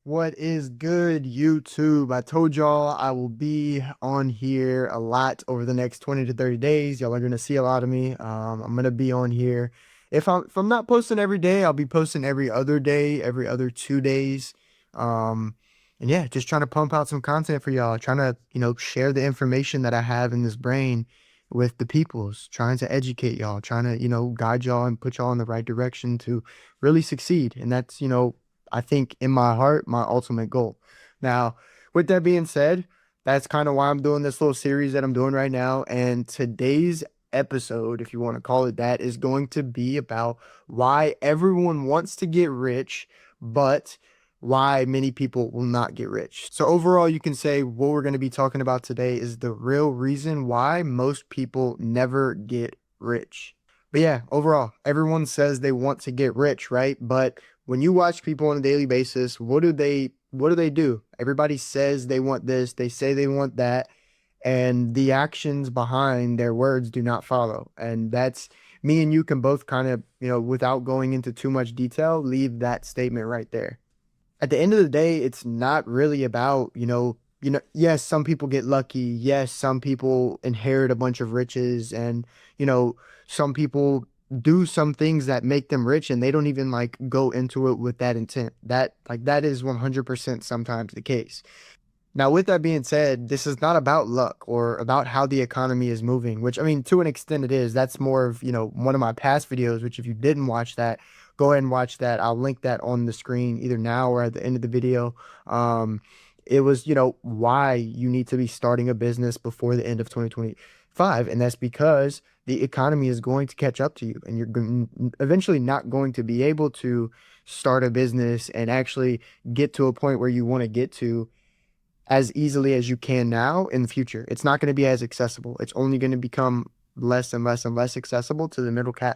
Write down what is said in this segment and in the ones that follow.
What is good, YouTube? I told y'all I will be on here a lot over the next 20 to 30 days. Y'all are gonna see a lot of me. I'm gonna be on here. If I'm not posting every day, I'll be posting every other day, every other 2 days. Um, and yeah, just trying to pump out some content for y'all, trying to, share the information that I have in this brain with the peoples, trying to educate y'all, trying to, guide y'all and put y'all in the right direction to really succeed. And that's, I think in my heart, my ultimate goal. Now, with that being said, that's kind of why I'm doing this little series that I'm doing right now. And today's episode, if you want to call it that, is going to be about why everyone wants to get rich, but why many people will not get rich. So overall, you can say what we're going to be talking about today is the real reason why most people never get rich. But yeah, overall, everyone says they want to get rich, right? But when you watch people on a daily basis, what do they do? Everybody says they want this, they say they want that, and the actions behind their words do not follow. And that's me and you can both kind of, without going into too much detail, leave that statement right there. At the end of the day, it's not really about, yes, some people get lucky. Yes, some people inherit a bunch of riches and, you know, some people do some things that make them rich and they don't even like go into it with that intent. That is 100% sometimes the case. Now, with that being said, this is not about luck or about how the economy is moving, which I mean, to an extent it is. That's more of, one of my past videos, which if you didn't watch that, go ahead and watch that. I'll link that on the screen either now or at the end of the video. Um, it was, why you need to be starting a business before the end of 2025. And that's because the economy is going to catch up to you and eventually not going to be able to start a business and actually get to a point where you want to get to as easily as you can now in the future. It's not going to be as accessible. It's only going to become less and less and less accessible to the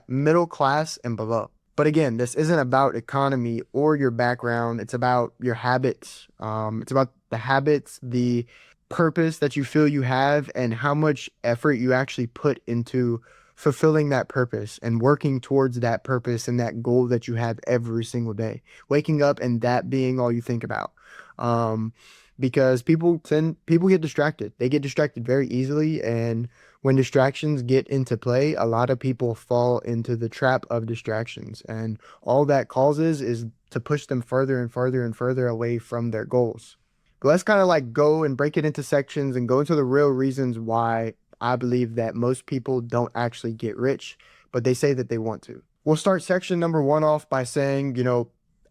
middle class and below. But again, this isn't about economy or your background. It's about your habits. It's about the habits, the purpose that you feel you have, and how much effort you actually put into fulfilling that purpose and working towards that purpose and that goal that you have every single day. Waking up and that being all you think about. Um, because people get distracted. They get distracted very easily, and when distractions get into play, a lot of people fall into the trap of distractions, and all that causes is to push them further and further and further away from their goals. But let's kind of like go and break it into sections and go into the real reasons why I believe that most people don't actually get rich, but they say that they want to. We'll start section number one off by saying,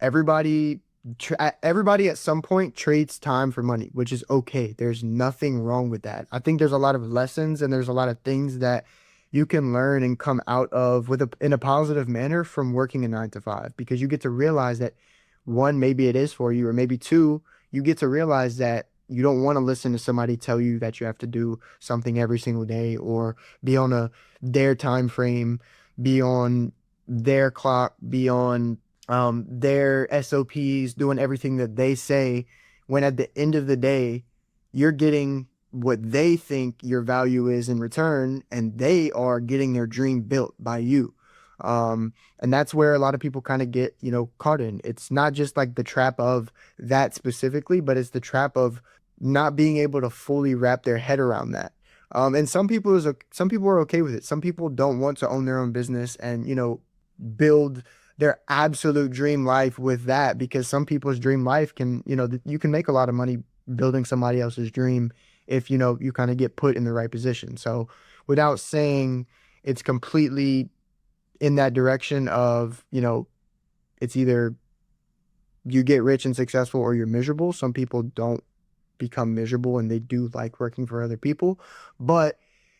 everybody everybody at some point trades time for money, which is okay. There's nothing wrong with that. I think there's a lot of lessons and there's a lot of things that you can learn and come out of in a positive manner from working a 9 to 5 because you get to realize that one, maybe it is for you, or maybe two, you get to realize that you don't want to listen to somebody tell you that you have to do something every single day or be on their time frame, be on their clock, be on their SOPs, doing everything that they say, when at the end of the day, you're getting what they think your value is in return, and they are getting their dream built by you. And that's where a lot of people kind of get, caught in. It's not just like the trap of that specifically, but it's the trap of not being able to fully wrap their head around that. And some people are okay with it. Some people don't want to own their own business and, build their absolute dream life with that because some people's dream life can, you can make a lot of money building somebody else's dream if, you kind of get put in the right position. So without saying it's completely in that direction of, it's either you get rich and successful or you're miserable. Some people don't become miserable and they do like working for other people. But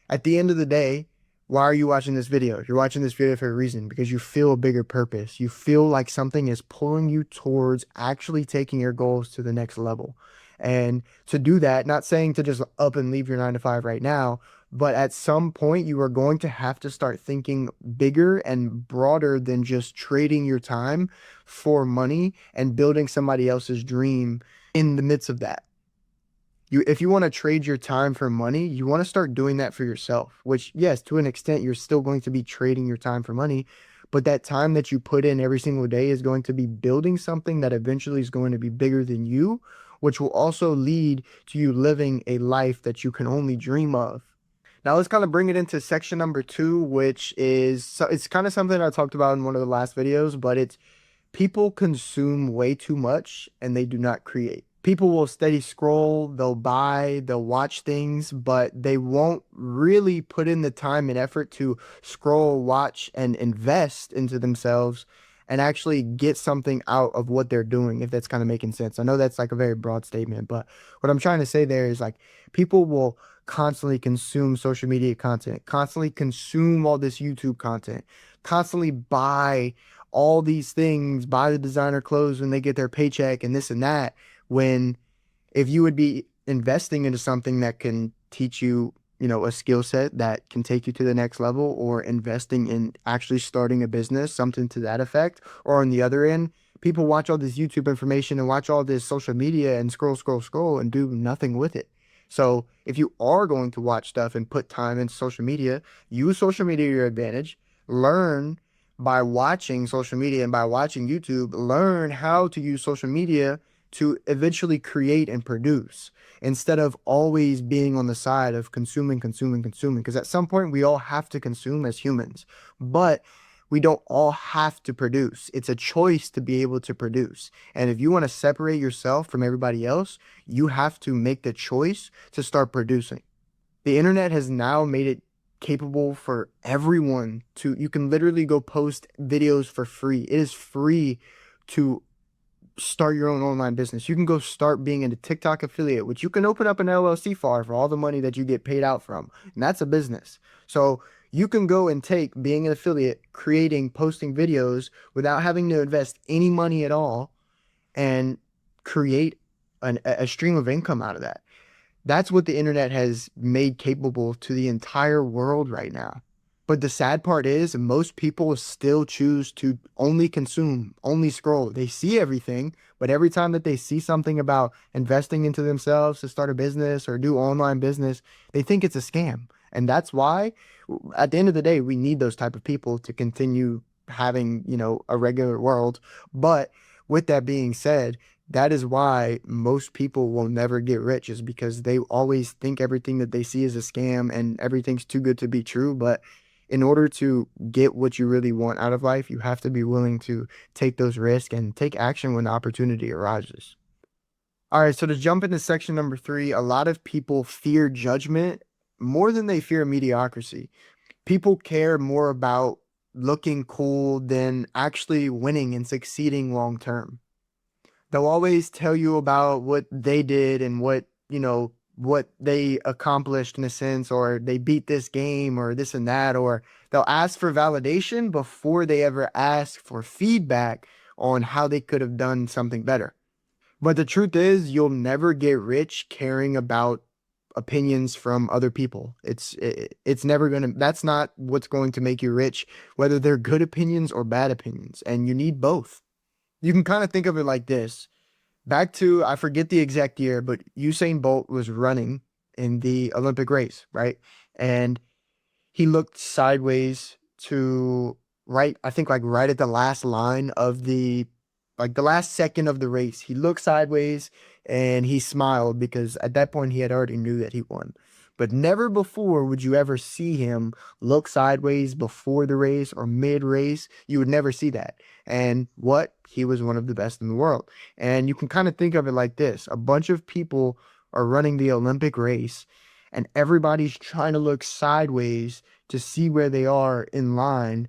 at the end of the day, why are you watching this video? You're watching this video for a reason because you feel a bigger purpose. You feel like something is pulling you towards actually taking your goals to the next level. And to do that, not saying to just up and leave your 9 to 5 right now, but at some point you are going to have to start thinking bigger and broader than just trading your time for money and building somebody else's dream in the midst of that. If you want to trade your time for money, you want to start doing that for yourself, which yes, to an extent, you're still going to be trading your time for money, but that time that you put in every single day is going to be building something that eventually is going to be bigger than you, which will also lead to you living a life that you can only dream of. Now let's kind of bring it into section number two, which is it's kind of something I talked about in one of the last videos, but it's people consume way too much and they do not create. People will steady scroll, they'll buy, they'll watch things, but they won't really put in the time and effort to scroll, watch, and invest into themselves and actually get something out of what they're doing, if that's kind of making sense. I know that's like a very broad statement, but what I'm trying to say there is like people will constantly consume social media content, constantly consume all this YouTube content, constantly buy all these things, buy the designer clothes when they get their paycheck and this and that, when if you would be investing into something that can teach you, you know, a skill set that can take you to the next level, or investing in actually starting a business, something to that effect. Or on the other end, people watch all this YouTube information and watch all this social media and scroll, scroll, scroll and do nothing with it. So if you are going to watch stuff and put time into social media, use social media to your advantage, learn by watching social media and by watching YouTube, learn how to use social media to eventually create and produce, instead of always being on the side of consuming, consuming, consuming. Because at some point, we all have to consume as humans, but we don't all have to produce. It's a choice to be able to produce. And if you want to separate yourself from everybody else, you have to make the choice to start producing. The internet has now made it capable for everyone to, you can literally go post videos for free. It is free to start your own online business. You can go start being a TikTok affiliate, which you can open up an LLC for all the money that you get paid out from. And that's a business. So you can go and take being an affiliate, creating, posting videos without having to invest any money at all, and create a stream of income out of that. That's what the internet has made capable to the entire world right now. But the sad part is most people still choose to only consume, only scroll. They see everything, but every time that they see something about investing into themselves to start a business or do online business, they think it's a scam. And that's why at the end of the day, we need those type of people to continue having, you know, a regular world. But with that being said, that is why most people will never get rich, is because they always think everything that they see is a scam and everything's too good to be true. But in order to get what you really want out of life, you have to be willing to take those risks and take action when the opportunity arises. All right, so to jump into section number three, a lot of people fear judgment more than they fear mediocrity. People care more about looking cool than actually winning and succeeding long term. They'll always tell you about what they did and what, you know, what they accomplished in a sense, or they beat this game or this and that, or they'll ask for validation before they ever ask for feedback on how they could have done something better. But the truth is, you'll never get rich caring about opinions from other people. It's never gonna, that's not what's going to make you rich, whether they're good opinions or bad opinions, and you need both. You can kind of think of it like this. Back to, I forget the exact year, but Usain Bolt was running in the Olympic race, right? And he looked sideways to right, I think like right at the last line of like the last second of the race. He looked sideways and he smiled because at that point he had already knew that he won. But never before would you ever see him look sideways before the race or mid race. You would never see that. And what? He was one of the best in the world. And you can kind of think of it like this. A bunch of people are running the Olympic race and everybody's trying to look sideways to see where they are in line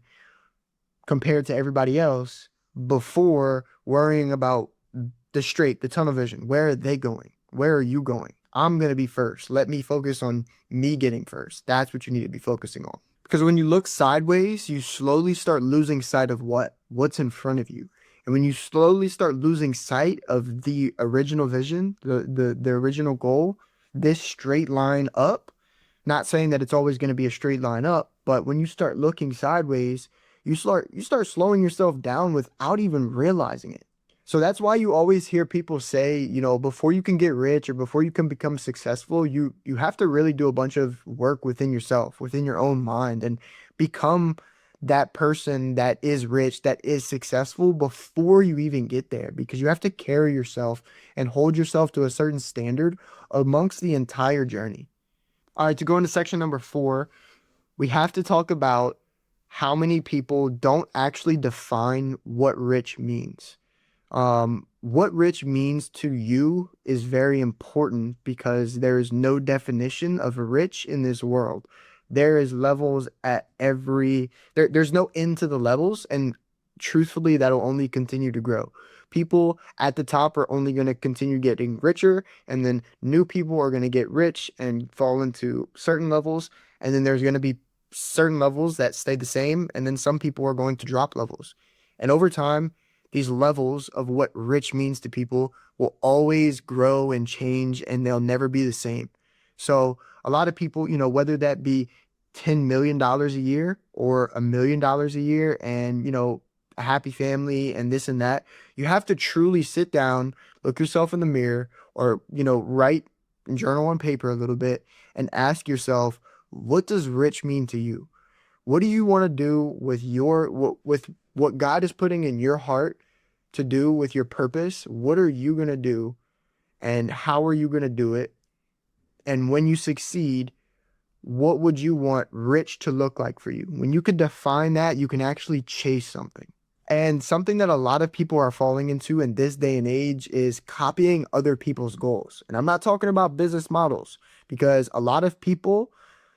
compared to everybody else before worrying about the tunnel vision. Where are they going? Where are you going? I'm going to be first. Let me focus on me getting first. That's what you need to be focusing on. Because when you look sideways, you slowly start losing sight of what's in front of you. And when you slowly start losing sight of the original vision, the original goal, this straight line up, not saying that it's always going to be a straight line up, but when you start looking sideways, you start slowing yourself down without even realizing it. So that's why you always hear people say, you know, before you can get rich or before you can become successful, you have to really do a bunch of work within yourself, within your own mind, and become that person that is rich, that is successful before you even get there, because you have to carry yourself and hold yourself to a certain standard amongst the entire journey. All right, to go into section number 4, we have to talk about how many people don't actually define what rich means. What rich means to you is very important because there is no definition of rich in this world. There is levels at there's no end to the levels, and truthfully, that'll only continue to grow. People at the top are only going to continue getting richer, and then new people are going to get rich and fall into certain levels, and then there's going to be certain levels that stay the same, and then some people are going to drop levels. And over time, these levels of what rich means to people will always grow and change, and they'll never be the same. So a lot of people, whether that be $10 million a year or $1 million a year, and, a happy family and this and that, you have to truly sit down, look yourself in the mirror, or, write and journal on paper a little bit and ask yourself, what does rich mean to you? What do you want to do with with what God is putting in your heart to do with your purpose? What are you going to do, and how are you going to do it? And when you succeed, what would you want rich to look like for you? When you can define that, you can actually chase something. And something that a lot of people are falling into in this day and age is copying other people's goals. And I'm not talking about business models, because a lot of people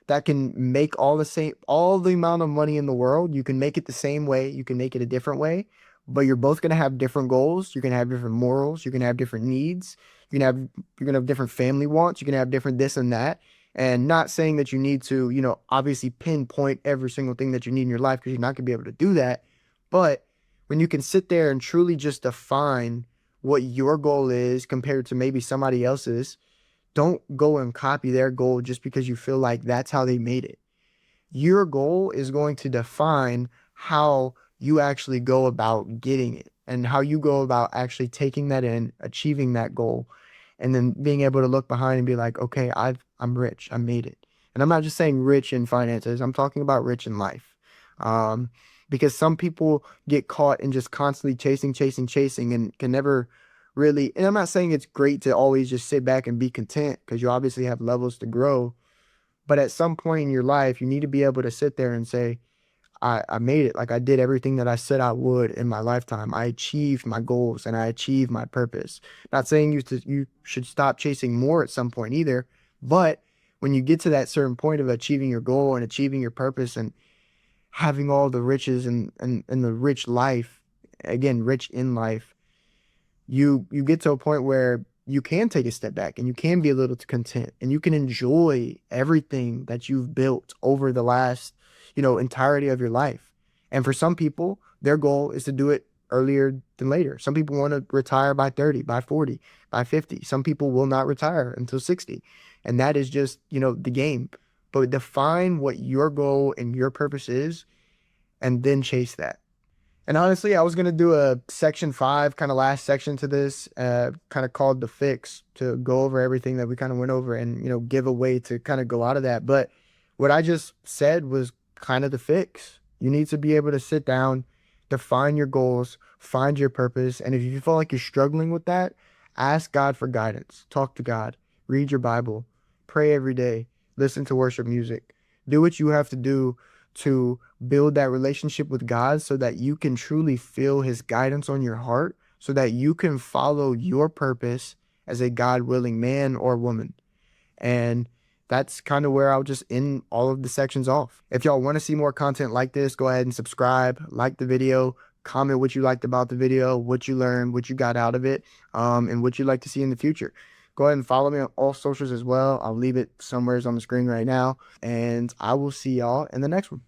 that can make all the amount of money in the world, you can make it the same way, you can make it a different way, but you're both going to have different goals. You're going to have different morals. You're going to have different needs. You're going to have different family wants. You're going to have different this and that. And not saying that you need to, obviously pinpoint every single thing that you need in your life, because you're not going to be able to do that. But when you can sit there and truly just define what your goal is compared to maybe somebody else's, don't go and copy their goal just because you feel like that's how they made it. Your goal is going to define how you actually go about getting it, and how you go about actually taking that in, achieving that goal, and then being able to look behind and be like, okay, I'm rich. I made it. And I'm not just saying rich in finances. I'm talking about rich in life. Um, because some people get caught in just constantly chasing, and can never really, and I'm not saying it's great to always just sit back and be content, because you obviously have levels to grow. But at some point in your life, you need to be able to sit there and say, I made it. Like, I did everything that I said I would in my lifetime. I achieved my goals and I achieved my purpose. Not saying you should stop chasing more at some point either, but when you get to that certain point of achieving your goal and achieving your purpose and having all the riches and the rich life, again, rich in life, you get to a point where you can take a step back and you can be a little content and you can enjoy everything that you've built over the last, entirety of your life. And for some people, their goal is to do it earlier than later. Some people want to retire by 30, by 40, by 50. Some people will not retire until 60. And that is just, the game. But define what your goal and your purpose is, and then chase that. And honestly, I was going to do a section 5, kind of last section to this, kind of called the fix, to go over everything that we kind of went over and, give a way to kind of go out of that. But what I just said was kind of the fix. You need to be able to sit down, define your goals, find your purpose. And if you feel like you're struggling with that, ask God for guidance. Talk to God. Read your Bible. Pray every day. Listen to worship music. Do what you have to do to build that relationship with God, so that you can truly feel his guidance on your heart, so that you can follow your purpose as a God-willing man or woman. And that's kind of where I'll just end all of the sections off. If y'all want to see more content like this, go ahead and subscribe, like the video, comment what you liked about the video, what you learned, what you got out of it, and what you'd like to see in the future. Go ahead and follow me on all socials as well. I'll leave it somewhere on the screen right now, and I will see y'all in the next one.